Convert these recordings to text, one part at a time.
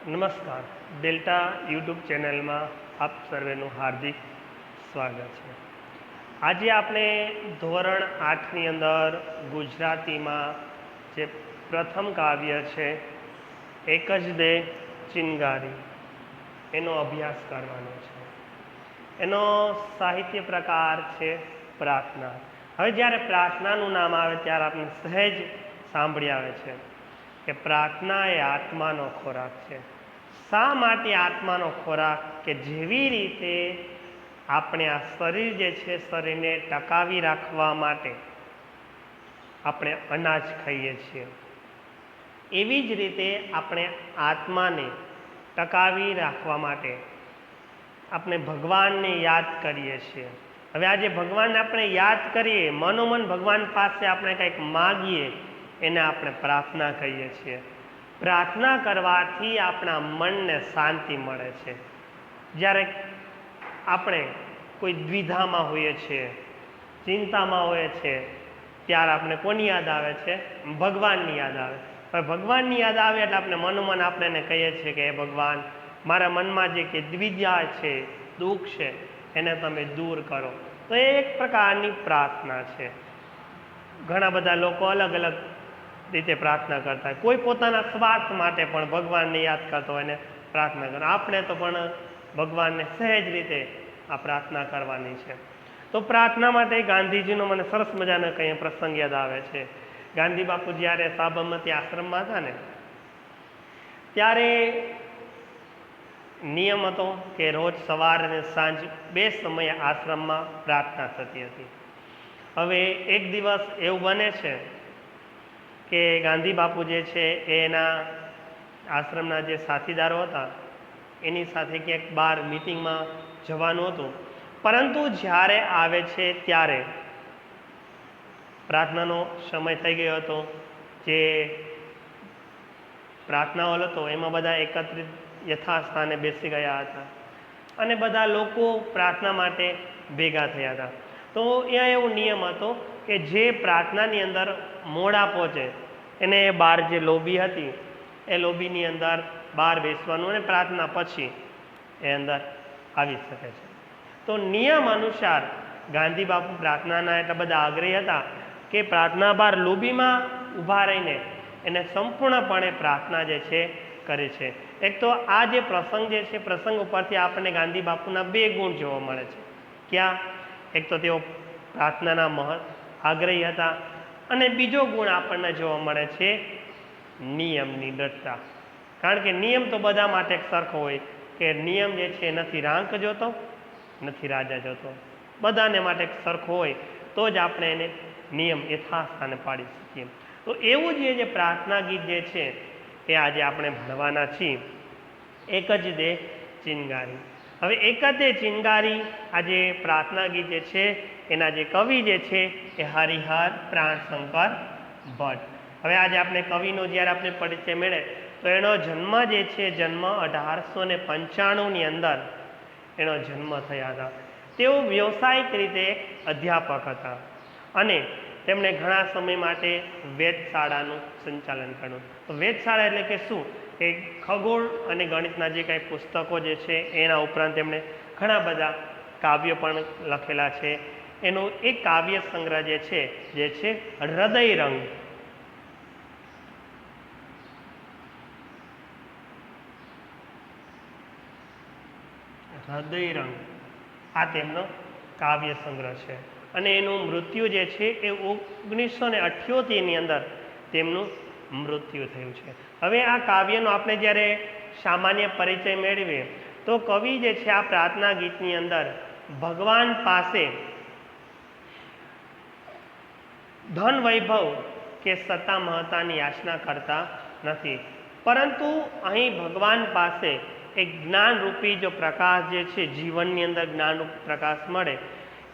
નમસ્કાર. Delta YouTube ચેનલમાં આપ સર્વેનું હાર્દિક સ્વાગત છે. આજે આપણે ધોરણ 8ની અંદર ગુજરાતીમાં જે પ્રથમ કાવ્ય છે એક જ દે ચિનગારી એનો અભ્યાસ કરવાનો છે. એનો સાહિત્ય પ્રકાર છે પ્રાર્થના. હવે જ્યારે પ્રાર્થનાનું નામ આવે ત્યારે આપણે સહેજ સાંભળી આવે છે કે પ્રાર્થના એ આત્માનો ખોરાક છે. શા માટે આત્માનો ખોરાક? કે જેવી રીતે આપણે આ શરીર જે છે શરીરને ટકાવી રાખવા માટે આપણે અનાજ ખાઈએ છીએ, એવી જ રીતે આપણે આત્માને ટકાવી રાખવા માટે આપણે ભગવાનને યાદ કરીએ છીએ. હવે આજે ભગવાનને આપણે યાદ કરીએ, મનોમન ભગવાન પાસે આપણે કંઈક માગીએ, એને આપણે પ્રાર્થના કહીએ છીએ. પ્રાર્થના કરવાથી આપણા મનને શાંતિ મળે છે. જ્યારે આપણે કોઈ દ્વિધામાં હોઈએ છીએ, ચિંતામાં હોઈએ છીએ, ત્યારે આપણે કોની યાદ આવે છે? ભગવાનની યાદ આવે. હવે ભગવાનની યાદ આવે એટલે આપણે મનોમન આપણે એને કહીએ છીએ કે હે ભગવાન, મારા મનમાં જે કે દ્વિધા છે, દુઃખ છે, એને તમે દૂર કરો. તો એ એક પ્રકારની પ્રાર્થના છે. ઘણા બધા લોકો અલગ અલગ રીતે પ્રાર્થના કરતા હોય. કોઈ પોતાના સ્વાર્થ માટે પણ ભગવાનને યાદ કરતો હોય ને પ્રાર્થના કરો. આપણે તો પણ ભગવાનને સહેજ રીતે આ પ્રાર્થના કરવાની છે. તો પ્રાર્થના માટે ગાંધીજીનો મને સરસ મજાનો કંઈ પ્રસંગ યાદ આવે છે. ગાંધી બાપુ જ્યારે સાબરમતી આશ્રમમાં હતા ને, ત્યારે નિયમ હતો કે રોજ સવાર અને સાંજ બે સમયે આશ્રમમાં પ્રાર્થના થતી હતી. હવે એક દિવસ એવું બને છે કે ગાંધી બાપુ જે છે એના આશ્રમના જે સાથીદારો હતા એની સાથે ક્યાંક બહાર મિટિંગમાં જવાનું હતું. પરંતુ જ્યારે આવે છે ત્યારે પ્રાર્થનાનો સમય થઈ ગયો હતો. જે પ્રાર્થના હોલ હતો એમાં બધા એકત્રિત યથાસ્થાને બેસી ગયા હતા અને બધા લોકો પ્રાર્થના માટે ભેગા થયા હતા. તો ત્યાં એવો નિયમ હતો કે જે પ્રાર્થનાની અંદર મોડા પહોંચે એને બહાર જે લોબી હતી એ લોબીની અંદર બહાર બેસવાનું અને પ્રાર્થના પછી એ અંદર આવી શકે છે. તો નિયમ અનુસાર ગાંધી બાપુ પ્રાર્થનાના એટલા બધા આગ્રહી હતા કે પ્રાર્થના બહાર લોબીમાં ઊભા રહીને એને સંપૂર્ણપણે પ્રાર્થના જે છે કરે છે. એક તો આ જે પ્રસંગ જે છે, પ્રસંગ ઉપરથી આપણને ગાંધી બાપુના બે ગુણ જોવા મળે છે. ક્યાં? એક તો તેઓ પ્રાર્થનાના આગ્રહી હતા અને બીજો ગુણ આપણને જોવા મળે છે નિયમની દ્રઢતા. કારણ કે નિયમ તો બધા માટે સરખો હોય કે નિયમ જે છે નથી રાંક જોતો, નથી રાજા જોતો, બધાને માટે સરખો હોય તો જ આપણે એને નિયમ યથાસ્થાને પાડી શકીએ. તો એવું જ જે પ્રાર્થના ગીત જે છે એ આજે આપણે ભણવાના છીએ. એક જ દે ચિનગારી. હવે એક જ દે ચિનગારી આજે પ્રાર્થના ગીત જે છે એના જે કવિ જે છે એ હરિહર પ્રાણશંકર ભટ્ટ. હવે આજે આપણે કવિનો જ્યારે આપણે પરિચય મળે તો એનો જન્મ જે છે જન્મ 1895ની અંદર એનો જન્મ થયા હતા. તેઓ વ્યવસાયિક રીતે અધ્યાપક હતા અને તેમણે ઘણા સમય માટે વેધશાળાનું સંચાલન કર્યું. તો વેધશાળા એટલે કે શું? કે ખગોળ અને ગણિતના જે કાંઈ પુસ્તકો જે છે એના ઉપરાંત તેમણે ઘણા બધા કાવ્યો પણ લખેલા છે. એનો એક કાવ્ય સંગ્રહ જે છે હૃદય રંગ. હૃદય રંગ આ તેમનો કાવ્ય સંગ્રહ છે અને એનું મૃત્યુ જે છે એ 1978ની અંદર તેમનું મૃત્યુ થયું છે. હવે આ કાવ્યનો આપણે જ્યારે સામાન્ય પરિચય મેળવીએ તો કવિ જે છે આ પ્રાર્થના ગીતની અંદર ભગવાન પાસે ધન વૈભવ કે સત્તા મહત્તાની યાચના કરતા નથી, પરંતુ અહીં ભગવાન પાસે એક જ્ઞાનરૂપી જો પ્રકાશ જે છે જીવનની અંદર જ્ઞાનરૂપી પ્રકાશ મળે,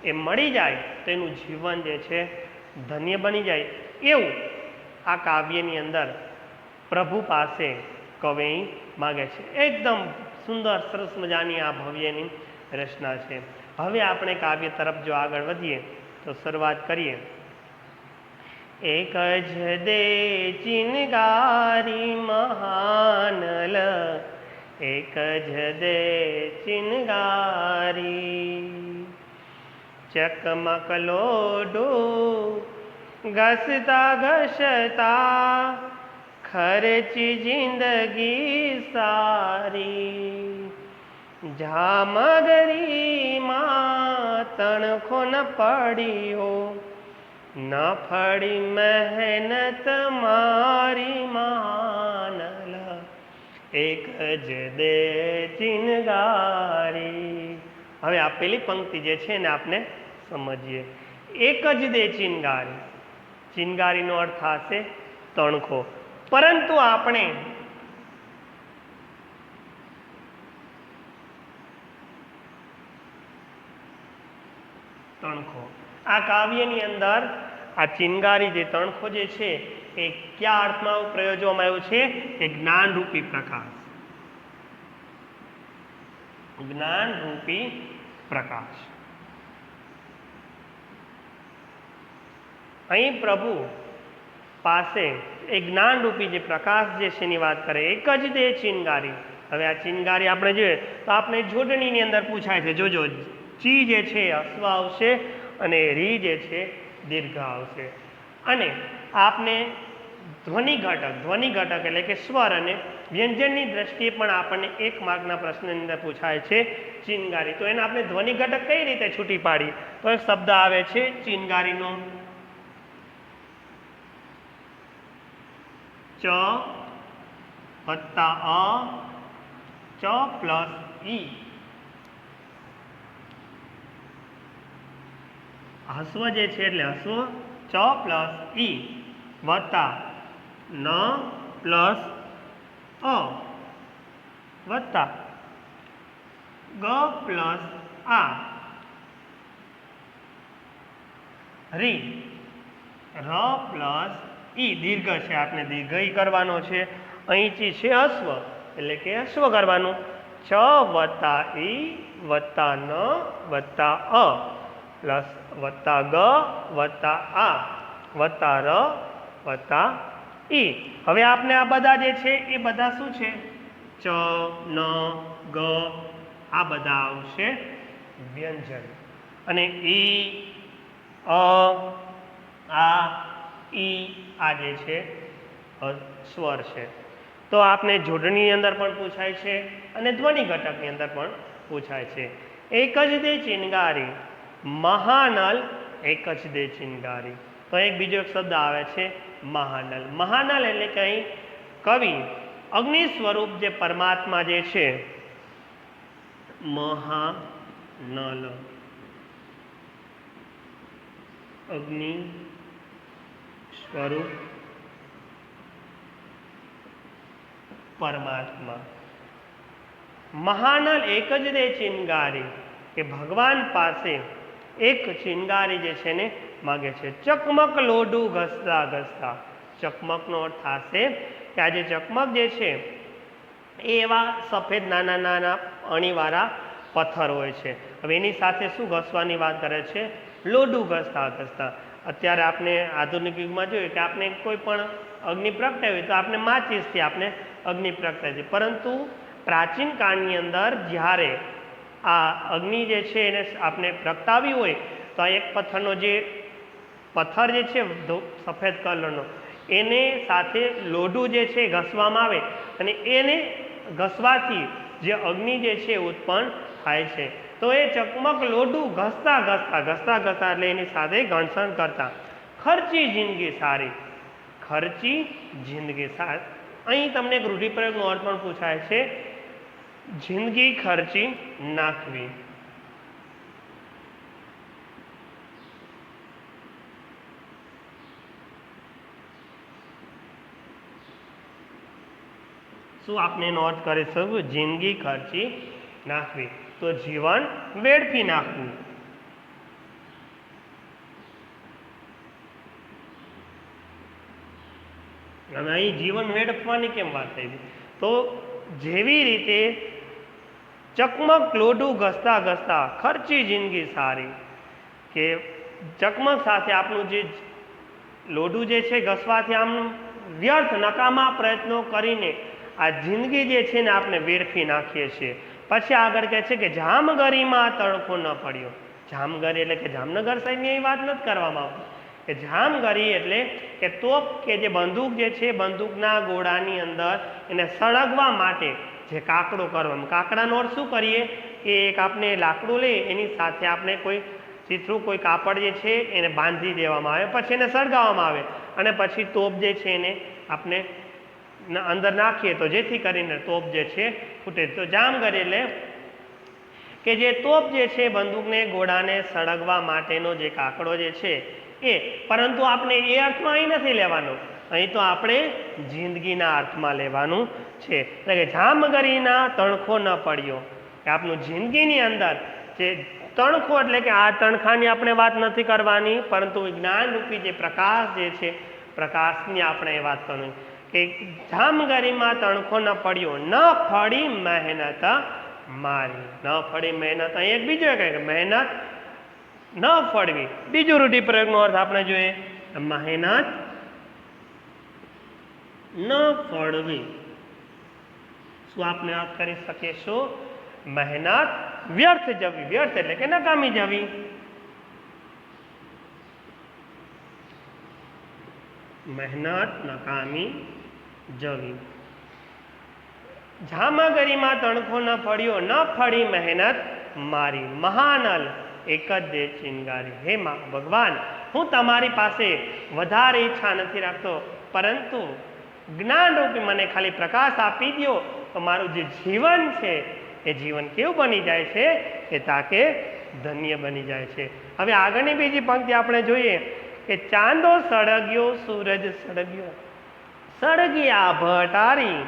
એ મળી જાય તો એનું જીવન જે છે ધન્ય બની જાય. એવું આ કાવ્યની અંદર પ્રભુ પાસે કવિ માગે છે. એકદમ સુંદર સરસ મજાની આ ભવ્યની રચના છે. હવે આપણે કાવ્ય તરફ જો આગળ વધીએ તો શરૂઆત કરીએ. એક જ દે ચિનગારી મહાનલ એક જ દે ચિનગારી, ચકમક લોઢું ઘસતા ઘસતા ખર્ચી જિંદગી સારી, જામગરીમાં તણખો ન પડ્યો, ન ફળી મહેનત મારી માનલ, એક જ દે ચિનગારી. હવે આ પેલી પંક્તિ જે છે ને આપણે સમજીએ. એક જ દે ચિનગારી, ચિનગારીનો અર્થ થશે તણખો. પરંતુ આપણે તણખો આ કાવ્યની અંદર આ ચિનગારી જે તણખો જે છે એ કયા અર્થમાં પ્રયોજવામાં આવ્યું છે? એ જ્ઞાનરૂપી પ્રકાશ, જ્ઞાનરૂપી પ્રકાશ. અહીં પ્રભુ પાસે એ જ્ઞાનરૂપી જે પ્રકાશ જે છે એની વાત કરે. એક જ દે ચિનગારી. હવે આ ચિનગારી આપણે જોઈએ તો આપણે જોડણીની અંદર પૂછાય છે. જોજો, ચી જે છે અશ્વ આવશે અને રી જે છે દીર્ઘ આવશે. અને આપને ધ્વનિ ઘટક એટલે કે સ્વર અને વ્યંજનની દ્રષ્ટિએ પણ આપણને 1 માર્કના પ્રશ્નની અંદર પૂછાય છે ચિનગારી. તો એને આપણે ધ્વનિ ઘટક કઈ રીતે છૂટી પાડી? તો એક શબ્દ આવે છે ચિનગારીનો ચ વત્તા અ, ચ પ્લસ ઈ. હસ્વ જે છે એટલે હસ્વ ચ પ્લસ ઈ વત્તા ન પ્લસ અ વત્તા ગ પ્લસ આ રી, ર પ્લસ ઈ. દીર્ઘ છે, આપણે દીર્ઘ કરવાનો છે. અહીં ચી છે અશ્વ એટલે કે અશ્વ કરવાનું. ચ વત્તા ઈ વત્તા ન વત્તા અ પ્લસ વત્તા ગ વત્તા આ વત્તા ર વત્તા ઈ. હવે આપણે આ બધા જે છે એ બધા શું છે? ચ ન ગ આ બધા આવશે વ્યંજન. અને ઈ અ આ ઈ આ જે છે સ્વર છે. તો આપને જોડણીની અંદર પણ પૂછાય છે અને ધ્વનિ ઘટકની અંદર પણ પૂછાય છે. એક જ દે ચિનગારી મહાનલ, એક જ દે ચિનગારી. તો એક બીજો એક શબ્દ આવે છે મહાનલ. મહાનલ એટલે કે અહીં કવિ અગ્નિ સ્વરૂપ જે પરમાત્મા જે છે મહાનલ, અગ્નિ સ્વરૂપ પરમાત્મા. મહાનલ એક જ દે ચિનગારી, કે ભગવાન પાસે એક ચિનગારી જે છે ને માગે છે. ચકમક લોઢું ઘસતા ઘસતા. ચકમકનો અર્થ થશે કે આ જે ચકમક જે છે એ એવા સફેદ નાના નાના અણીવાળા પથ્થર હોય છે. હવે એની સાથે શું ઘસવાની વાત કરે છે? લોઢું ઘસતા ઘસતા. અત્યારે આપણે આધુનિક યુગમાં જોઈએ કે આપણે કોઈ પણ અગ્નિ પ્રગટાવી તો આપણે માચીસથી આપણે અગ્નિ પ્રગટાવી છે. પરંતુ પ્રાચીન કાળની અંદર જ્યારે આ અગ્નિ જે છે એને આપણે પ્રગટાવી હોય તો આ એક પથ્થરનો જે પથ્થર જે છે સફેદ કલરનો એને સાથે લોઢું જે છે ઘસવામાં આવે અને એને ઘસવાથી જે અગ્નિ જે છે ઉત્પન્ન થાય છે. તો એ ચકમક લોઢું ઘસતા ઘસતા ઘસતા ઘસતા એટલે એની સાથે ઘર્ષણ કરતા ખર્ચી જિંદગી સારી. ખર્ચી જિંદગી સારી. અહીં તમને એક રૂઢિપ્રયોગનો અર્થ પણ પૂછાય છે. જિંદગી ખર્ચી નાખવી. શું આપણે એનો અર્થ કરી શકું? જિંદગી ખર્ચી નાખવી. તો જીવન વેડફી નાખવું. અને અહીં જીવન વેડફવાની કેમ વાત થઈ? તો જેવી રીતે ચકમક લોઢું ઘસતા ઘસતા ખર્ચી જિંદગી સારી, કે ચકમક સાથે આપણું જે લોઢું જે છે ઘસવાથી આમ વ્યર્થ નકામા પ્રયત્નો કરીને આ જિંદગી જે છે ને આપણે વેડફી નાખીએ છીએ. પછી આગળ કહે છે કે જામગરીમાં તડકો ન પડ્યો. જામગરી એટલે કે જામનગર સાહેબની અહીં વાત નથી કરવામાં આવતી, કે જામગરી એટલે કે તોપ કે જે બંદૂક જે છે બંદૂકના ગોળાની અંદર એને સળગવા માટે જે કાકડો કરવામાં, કાકડાનો અર્થ શું કરીએ કે એક આપણે લાકડું લઈએ એની સાથે આપણે કોઈ ચીથરું કોઈ કાપડ જે છે એને બાંધી દેવામાં આવે, પછી એને સળગાવવામાં આવે અને પછી તોપ જે છે એને આપણે અંદર નાખીએ તો જેથી કરીને તોપ જે છે ફૂટે. તો જામગરી એટલે કે જે તોપ જે છે બંદૂકને ગોળાને સળગવા માટેનો જે કાકડો જે છે એ, પરંતુ આપણે એ અર્થમાં અહીં નથી લેવાનો, અહીં તો આપણે જિંદગીના અર્થમાં લેવાનું છે. એટલે કે જામગરીના તણખો ન પડ્યો, કે આપણું જિંદગીની અંદર જે તણખો એટલે કે આ તણખાની આપણે વાત નથી કરવાની, પરંતુ જ્ઞાનરૂપી જે પ્રકાશ જે છે પ્રકાશની આપણે વાત કરવાની, કે જામગરીમાં તણખો ન પડ્યો, ન ફળી મહેનત મારી. ન ફળી મહેનત, અહીં એક બીજો કહે કે મહેનત ન ફળવી. બીજું રૂઢિપ્રયોગનો અર્થ આપણે જોઈએ, મહેનત ન ફળવી. શું આપણે અર્થ કરી શકીશું? મહેનત વ્યર્થ જવી. વ્યર્થ એટલે કે નકામી જવી. મહેનત નકામી જવી. જામગરીમાં તણખો ન ફળ્યો, ન ફળી મહેનત મારી. મહાનલ એક જ દે ચિનગારી. હે ભગવાન, હું તમારી પાસે વધારે ઈચ્છા નથી રાખતો, પરંતુ જ્ઞાનરૂપી મને ખાલી પ્રકાશ આપી દો તો મારું જે જીવન છે એ જીવન કેવું બની જાય છે? એ તાકે ધન્ય બની જાય છે. હવે આગળની બીજી પંક્તિ આપણે જોઈએ કે ચાંદો સળગ્યો, સૂરજ સળગ્યો, સળગી આભ તારી,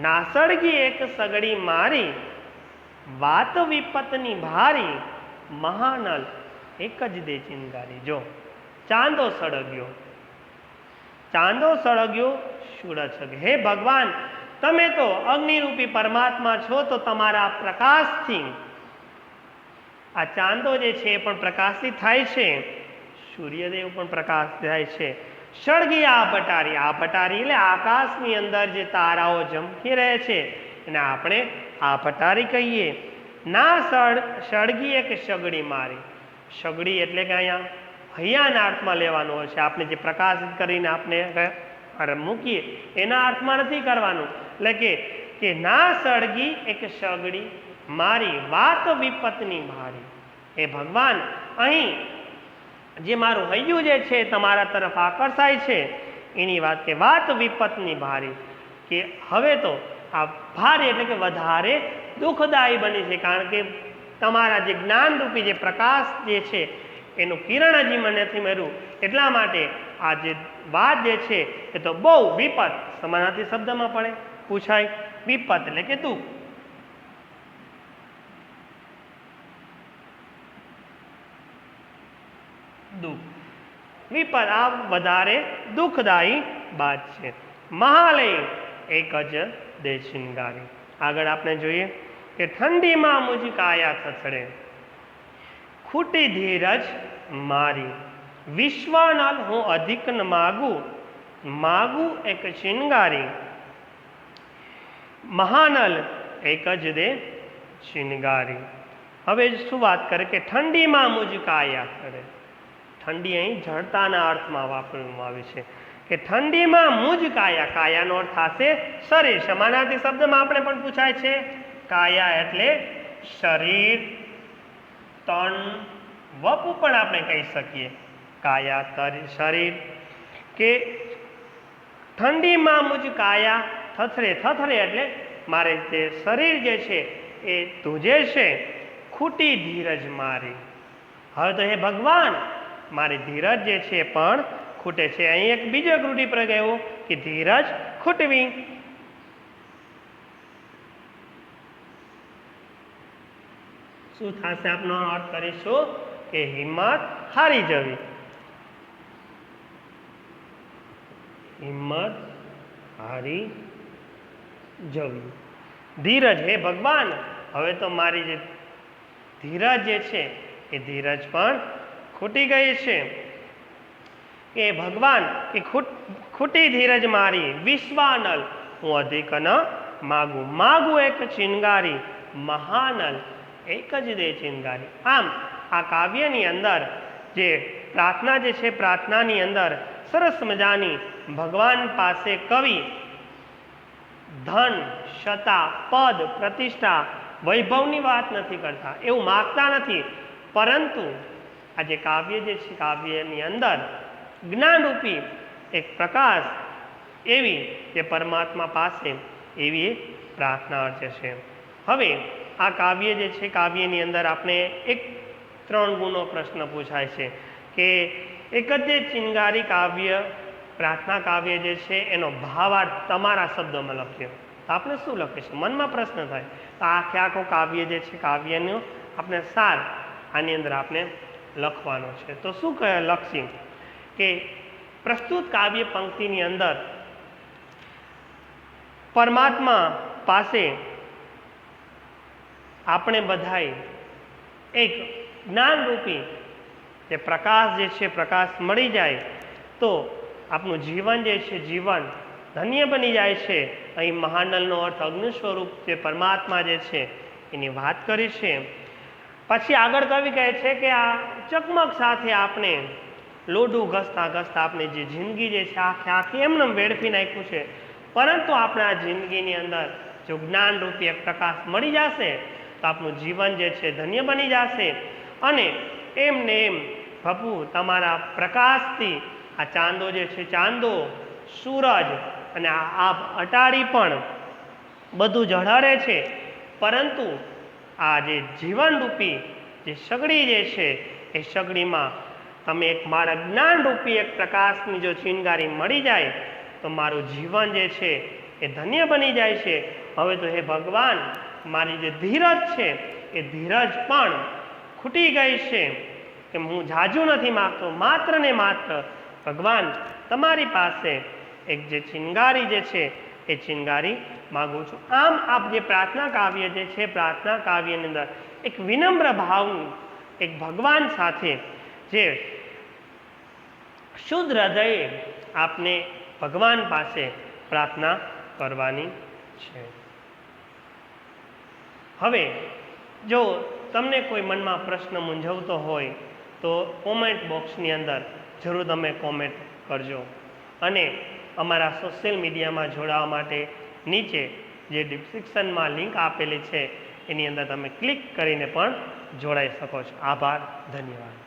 ના સળગી એક સગડી મારી, વાત વિપતની ભારી, મહાનલ એક જ દે ચિનગારી. જો ચાંદો સળગ્યો, ચાંદો સળગ્યો, સૂરજ સળગ્યો. હે ભગવાન, તમે તો અગ્નિરૂપી પરમાત્મા છો, તો તમારા પ્રકાશથી આ ચાંદો જે છે એ પણ પ્રકાશિત થાય છે, સૂર્યદેવ પણ પ્રકાશ થાય છે. સળગી આ ભટારી, આ ભટારી એટલે આકાશની અંદર જે તારાઓ ઝમકી રહે છે એને આપણે આ ભટારી કહીએ. ના સળગી એક સગડી મારી. સગડી એટલે કે અહીંયા હૈયાના અર્થમાં લેવાનું હોય છે, આપણે જે પ્રકાશિત કરીને આપણે મૂકીએ એના અર્થમાં નથી કરવાનું. એટલે કે ના સળગી એક સગડી મારી, વાત વિપતની ભારી. એ ભગવાન, અહીં જે મારું હૈયું જે છે તમારા તરફ આકર્ષાય છે એની વાત, કે વાત વિપતની ભારી, કે હવે તો આ ભારે એટલે કે વધારે દુઃખદાયી બની છે, કારણ કે તમારા જે જ્ઞાનરૂપી જે પ્રકાશ જે છે એનું કિરણ હજી મને નથી મળ્યું, એટલા માટે આ જે વાત જે છે એ તો બહુ વિપત સમાનાર્થી શબ્દમાં પડે પૂછાય. વિપત એટલે કે દુઃખ. દુઃખ વિપત આ વધારે દુઃખદાયી વાત છે. મહાલય એક જ દે શિંગારી. આગળ આપણે જોઈએ કે ઠંડીમાં મુજ કાયા થથડે, ખૂટી ધીરજ મારી, વિશ્વનલ હું અધિક ન માગું, માગું એક શિંગારી. મહાનલ એક જ દે શિંગારી. હવે શું વાત કરે કે ઠંડીમાં મુજ કાયા થથડે. ઠંડી અહીં જળતાના અર્થમાં વાપરવામાં આવે છે, કે ઠંડીમાં મુજ કાયા. કાયાનો અર્થ થશે શરીર. સમાનાર્થી શબ્દમાં આપણે પણ પૂછાય છે. કાયા એટલે શરીર, તન, વપુ પણ આપણે કહી શકીએ. કાયા શરીર, કે ઠંડીમાં મુજ કાયા થથડે. થથડે એટલે મારે જે શરીર જે છે એ ધ્રુજે છે, ખૂટી ધીરજ મારી. હવે તો હે ભગવાન, મારી ધીરજ જે છે પણ ખૂટે છે. અહીં એક બીજો એક રૂઢિપ્રયોગ એવો કે ધીરજ ખૂટવી. શું થશે? આપનો અર્થ કરીશું કે હિંમત હારી જવી. હિંમત હારી જવી. ધીરજ, હે ભગવાન, હવે તો મારી જે ધીરજ જે છે એ ધીરજ પણ ખૂટી ગઈ છે. કે ભગવાન, કે ખૂટી ધીરજ મારી, વિશ્વાનલ હું અધિક ન માગું. માગું એક ચિનગારી, મહાનલ એક જ દે ચિનગારી. આમ આ કાવ્યની અંદર જે પ્રાર્થના જે છે, પ્રાર્થનાની અંદર સરસ મજાની ભગવાન પાસે કવિ ધન, સત્તા, પદ, પ્રતિષ્ઠા, વૈભવની વાત નથી કરતા, એવું માગતા નથી, પરંતુ આ જે કાવ્ય જે છે, કાવ્યની અંદર જ્ઞાનરૂપી એક પ્રકાશ એવી જે પરમાત્મા પાસે એવી પ્રાર્થના અર્ચે છે. હવે આ કાવ્ય જે છે, કાવ્યની અંદર આપણે એક 3 ગુણનો પ્રશ્ન પૂછાય છે કે એક જ જે ચિનગારી કાવ્ય, પ્રાર્થના કાવ્ય જે છે એનો ભાવાર્થ તમારા શબ્દોમાં લખ્યો તો આપણે શું લખીશું? મનમાં પ્રશ્ન થાય તો આખે આખું કાવ્ય જે છે, કાવ્યનું આપણે સાર આની અંદર આપણે લખવાનો છે. તો શું લખશું કે પ્રસ્તુત કાવ્ય પંક્તિની અંદર પરમાત્મા પાસે આપણે બધાએ એક જ્ઞાનરૂપી જે પ્રકાશ જે છે, પ્રકાશ મળી જાય તો આપણું જીવન જે છે, જીવન ધન્ય બની જાય છે. અહીં મહાનલનો અર્થ અગ્નિ સ્વરૂપ જે પરમાત્મા જે છે એની વાત કરી છે. પછી આગળ કવિ કહે છે કે આ ચકમક સાથે આપણે લોઢું ઘસતા ઘસતા આપણે જે જિંદગી જે છે આખી એમને વેડફી નાખ્યું છે, પરંતુ આપણે આ જિંદગીની અંદર જો જ્ઞાનરૂપી એક પ્રકાશ મળી જશે તો આપણું જીવન જે છે ધન્ય બની જશે. અને એમને એમ પ્રભુ તમારા પ્રકાશથી આ ચાંદો જે છે, ચાંદો, સૂરજ અને આ અટારી પણ બધું ઝળહળે છે, પરંતુ આ જે જીવનરૂપી જે સગડી જે છે એ સગડીમાં તમે એક મારા જ્ઞાનરૂપી એક પ્રકાશની જો ચિનગારી મળી જાય તો મારું જીવન જે છે એ ધન્ય બની જાય છે. હવે તો હે ભગવાન, મારી જે ધીરજ છે એ ધીરજ પણ ખૂટી ગઈ છે કે હું જાજુ નથી માગતો, માત્ર ને માત્ર ભગવાન તમારી પાસે એક જે ચિનગારી જે છે એ ચિનગારી માગું છું. આમ આપ જે પ્રાર્થના કાવ્ય જે છે, પ્રાર્થના કાવ્યની અંદર એક વિનમ્ર ભાવનું એક ભગવાન સાથે જે શુદ્ધ હૃદયે આપને ભગવાન પાસે પ્રાર્થના કરવાની છે. હવે જો તમને કોઈ મનમાં પ્રશ્ન મૂંઝવતો હોય તો કોમેન્ટ બોક્સની અંદર જરૂર તમે કોમેન્ટ કરજો. અને અમારા સોશિયલ મીડિયામાં જોડાવા માટે નીચે જે ડિસ્ક્રિપ્શનમાં લિંક આપેલી છે એની અંદર તમે ક્લિક કરીને પણ જોડાઈ શકો છો. આભાર, ધન્યવાદ.